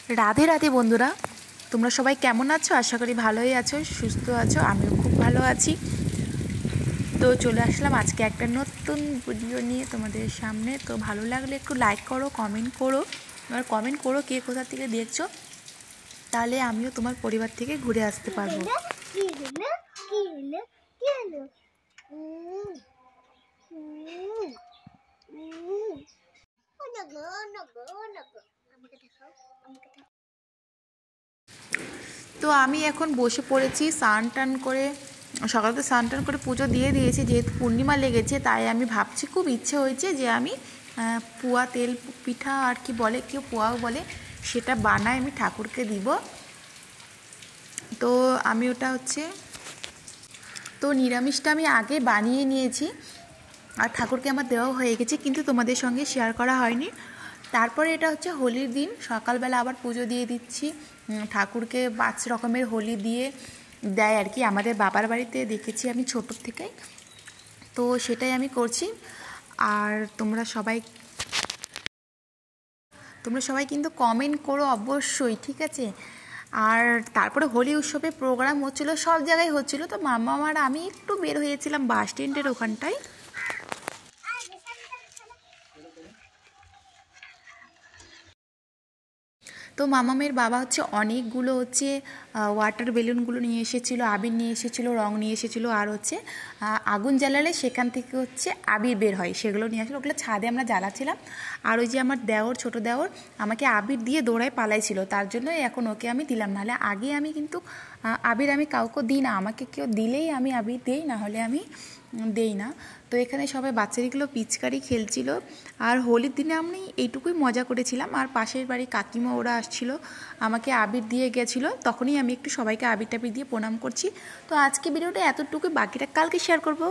राधे राधे बंधुरा তোমরা সবাই কেমন আছো? আশা করি ভালোই আছো, সুস্থ আছো। আমিও খুব ভালো আছি। তো চলে আসলাম আজকে একটা নতুন ভিডিও নিয়ে তোমাদের সামনে। তো ভালো লাগলে একটু লাইক করো, কমেন্ট করো, আর কমেন্ট করো কে কোথা থেকে দেখছো, তাহলে আমিও তোমার পরিবার থেকে ঘুরে আসতে পারবো। তো আমি এখন বসে পড়েছি স্নান টান করে, সকালে স্নান টান করে পুজো দিয়ে দিয়েছি। যেহেতু পূর্ণিমা লেগেছে তাই আমি ভাবছি, খুব ইচ্ছে হয়েছে যে আমি পোয়া তেল পিঠা আর কি বলে, কেউ পোয়াও বলে, সেটা বানায় আমি ঠাকুরকে দিব। তো আমি ওটা হচ্ছে, তো নিরামিষটা আমি আগে বানিয়ে নিয়েছি আর ঠাকুরকে আমার দেওয়া হয়ে গেছে, কিন্তু তোমাদের সঙ্গে শেয়ার করা হয়নি। তারপরে এটা হচ্ছে হোলির দিন, সকালবেলা আবার পুজো দিয়ে দিচ্ছি ঠাকুরকে। 5 রকমের হোলি দিয়ে দেয় আর কি, আমাদের বাবার বাড়িতে দেখেছি আমি ছোটোর থেকেই, তো সেটাই আমি করছি। আর তোমরা সবাই কিন্তু কমেন্ট করো অবশ্যই, ঠিক আছে? আর তারপরে হোলি উৎসবে প্রোগ্রাম হচ্ছিলো, সব জায়গায় হচ্ছিলো। তো মামা আর আমি একটু বের হয়েছিলাম বাস স্ট্যান্ডের ওখানটায়। তো মামামের বাবা হচ্ছে অনেকগুলো হচ্ছে ওয়াটার বেলুনগুলো নিয়ে এসেছিলো, আবির নিয়ে এসেছিলো, রং নিয়ে এসেছিলো, আর হচ্ছে আগুন জ্বালালে সেখান থেকে হচ্ছে আবির বের হয়, সেগুলো নিয়ে আসলো। ওগুলো ছাদে আমরা জ্বালাছিলাম। আর ওই যে আমার দেওর, ছোটো দেওর, আমাকে আবির দিয়ে দৌড়ায় পালাইছিল, তার জন্য এখন ওকে আমি দিলাম। নাহলে আগে আমি কিন্তু আবির আমি কাউকে দিই না, আমাকে কেউ দিলেই আমি আবির দিই, না হলে আমি দেই না। তো এখানে সবাই বাচ্চাগুলো পিচকারি খেলছিল। আর হোলির দিনে আমি এইটুকুই মজা করেছিলাম। আর পাশের বাড়ি কাকিমা ওরা আসছিল, আমাকে আবির দিয়ে গেছিলো, তখনই আমি একটু সবাইকে আবির টাবির দিয়ে প্রণাম করছি। তো আজকে ভিডিওটা এতটুকুই, বাকিটা কালকে শেয়ার করব।